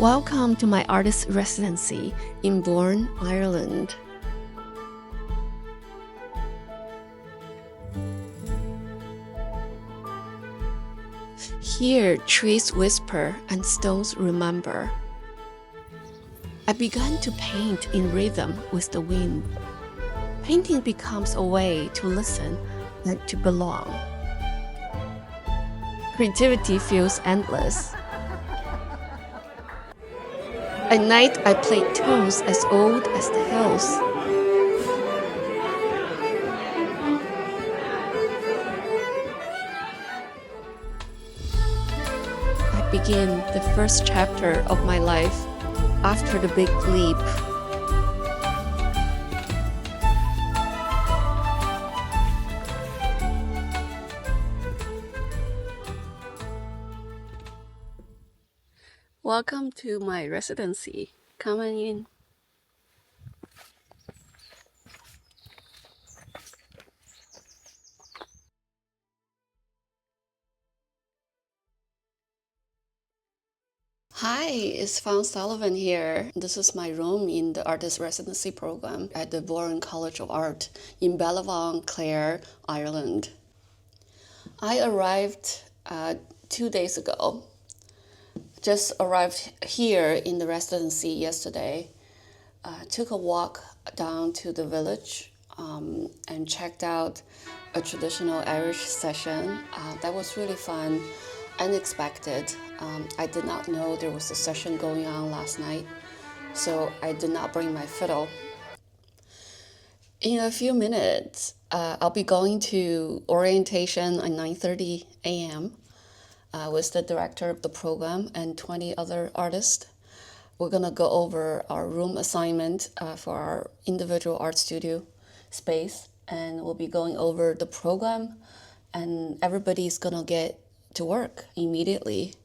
Welcome to my artist residency in Burren, Ireland. Here, trees whisper and stones remember. I began to paint in rhythm with the wind. Painting becomes a way to listen and to belong. Creativity feels endless. At night, I played tunes as old as the hills. I begin the first chapter of my life after the big leap. Welcome to my residency. Come on in. Hi, it's Fawn Sullivan here. This is my room in the artist residency program at the Burren College of Art in Ballyvaughan, Clare, Ireland. I arrived 2 days ago. Just arrived here in the residency yesterday. Took a walk down to the village and checked out a traditional Irish session. That was really fun, unexpected. I did not know there was a session going on last night, so I did not bring my fiddle. In a few minutes, I'll be going to orientation at 9:30 a.m. With the director of the program and 20 other artists. We're gonna go over our room assignment for our individual art studio space, and we'll be going over the program, and everybody's gonna get to work immediately.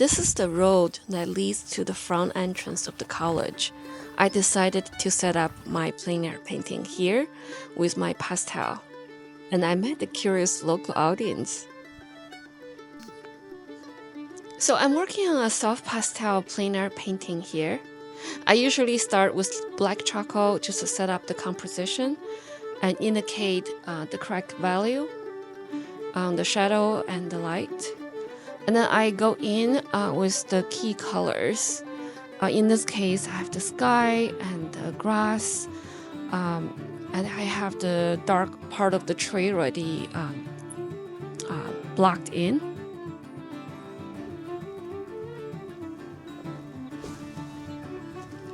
This is the road that leads to the front entrance of the college. I decided to set up my plein air painting here with my pastel, and I met a curious local audience. So I'm working on a soft pastel plein air painting here. I usually start with black charcoal just to set up the composition and indicate the correct value on the shadow and the light. And then I go in with the key colors. In this case, I have the sky and the grass, and I have the dark part of the tree already blocked in.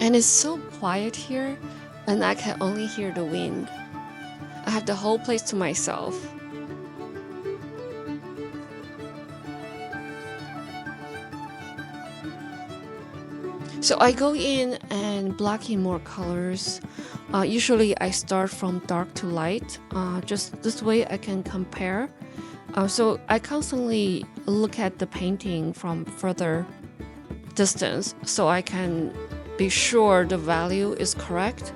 And it's so quiet here, and I can only hear the wind. I have the whole place to myself. So I go in and block in more colors. Usually I start from dark to light. Just this way I can compare. So I constantly look at the painting from further distance so I can be sure the value is correct.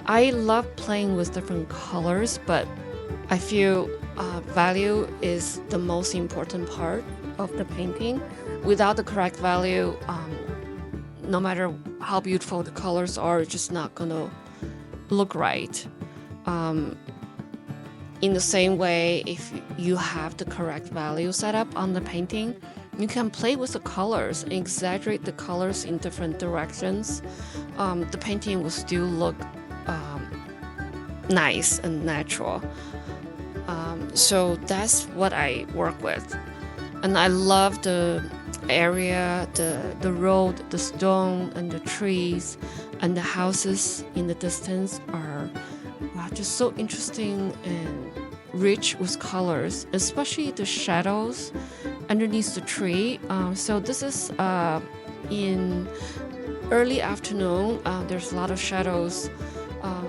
I love playing with different colors, but I feel value is the most important part of the painting. Without the correct value, no matter how beautiful the colors are, it's just not gonna look right. In the same way, if you have the correct value set up on the painting, you can play with the colors and exaggerate the colors in different directions. The painting will still look nice and natural. So that's what I work with. And I love the area, the road, the stone, and the trees, and the houses in the distance are just so interesting and rich with colors, especially the shadows underneath the tree. So this is in early afternoon. There's a lot of shadows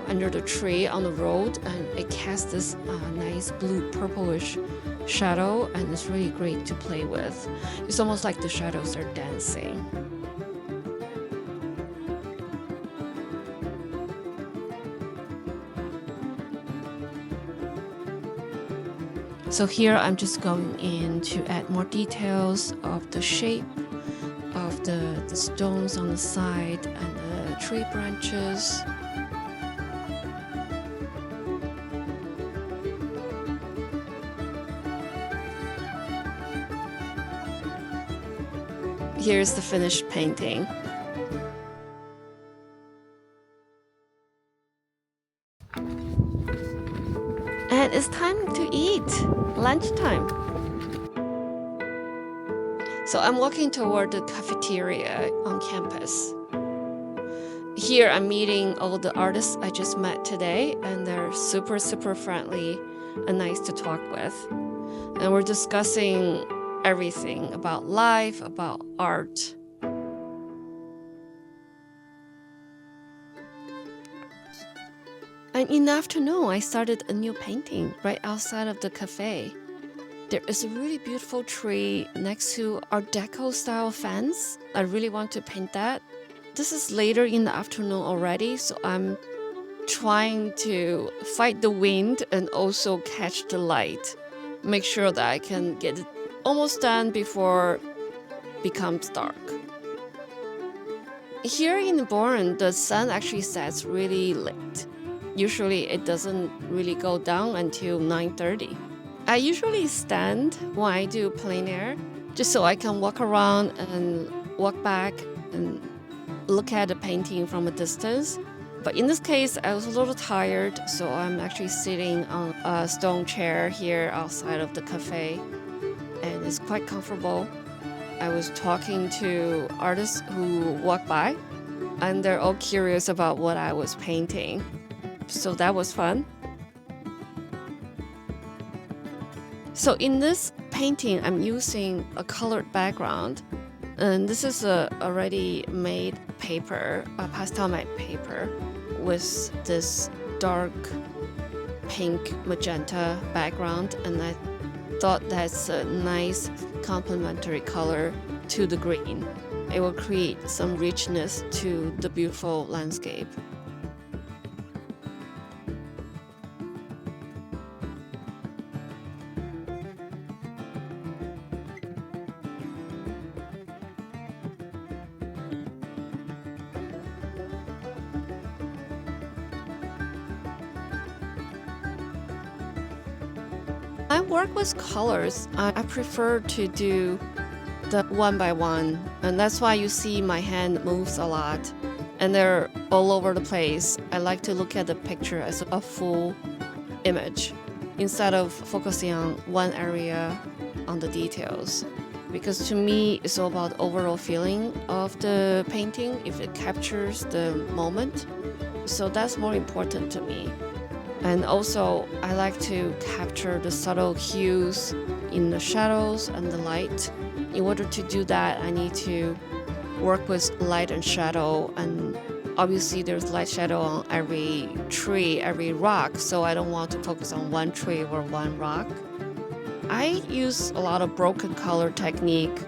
under the tree on the road, and it casts this nice blue purplish shadow, and it's really great to play with. It's almost like the shadows are dancing. So here I'm just going in to add more details of the shape of the stones on the side and the tree branches. Here's the finished painting. And it's time to eat, lunchtime. So I'm walking toward the cafeteria on campus. Here I'm meeting all the artists I just met today, and they're super, super friendly and nice to talk with. And we're discussing everything about life, about art. And in the afternoon, I started a new painting right outside of the cafe. There is a really beautiful tree next to Art Deco style fence. I really want to paint that. This is later in the afternoon already, so I'm trying to fight the wind and also catch the light. Make sure that I can get it almost done before it becomes dark. Here in Burren, the sun actually sets really late. Usually it doesn't really go down until 9:30. I usually stand when I do plein air, just so I can walk around and walk back and look at the painting from a distance. But in this case, I was a little tired, so I'm actually sitting on a stone chair here outside of the cafe, and it's quite comfortable. I was talking to artists who walk by, and they're all curious about what I was painting. So that was fun. So in this painting, I'm using a colored background, and this is a already made paper, a pastel matte paper with this dark pink magenta background, and I thought that's a nice complementary color to the green. It will create some richness to the beautiful landscape. I work with colors. I prefer to do the one by one, and that's why you see my hand moves a lot, and they're all over the place. I like to look at the picture as a full image instead of focusing on one area on the details, because to me it's all about overall feeling of the painting, if it captures the moment. So that's more important to me. And also, I like to capture the subtle hues in the shadows and the light. In order to do that, I need to work with light and shadow. And obviously, there's light shadow on every tree, every rock. So I don't want to focus on one tree or one rock. I use a lot of broken color technique.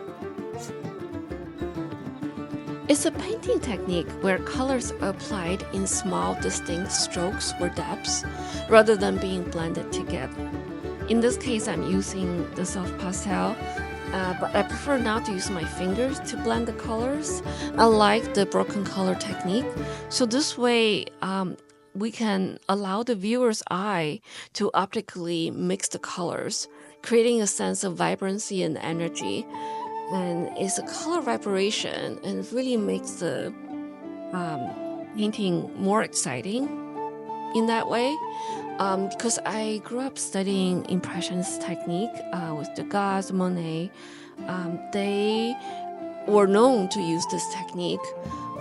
It's a painting technique where colors are applied in small, distinct strokes or depths rather than being blended together. In this case, I'm using the soft pastel, but I prefer not to use my fingers to blend the colors. I like the broken color technique. So this way, we can allow the viewer's eye to optically mix the colors, creating a sense of vibrancy and energy. And it's a color vibration, and it really makes the painting more exciting in that way. Because I grew up studying Impressionist technique with Degas, Monet. They were known to use this technique.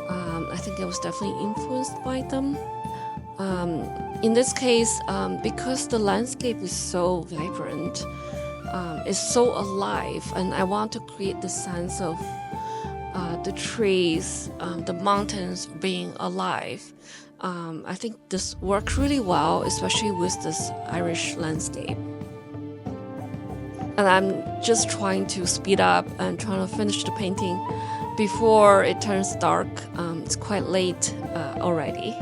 I think I was definitely influenced by them. In this case, because the landscape is so vibrant, it's so alive, and I want to create the sense of the trees, the mountains being alive. I think this worked really well, especially with this Irish landscape. And I'm just trying to speed up and trying to finish the painting before it turns dark. It's quite late already.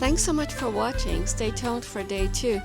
Thanks so much for watching. Stay tuned for day 2.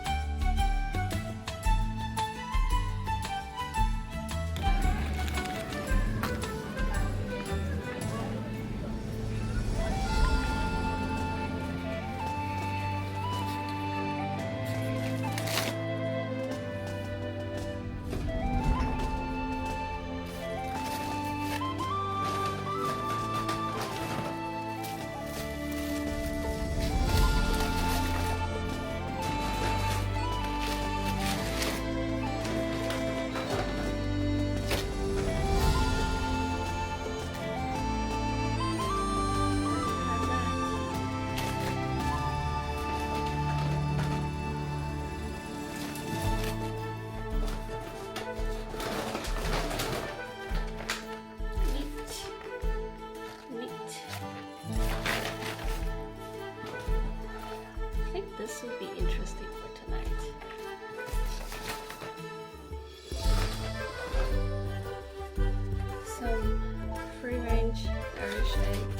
This will be interesting for tonight. Some free range Irish egg.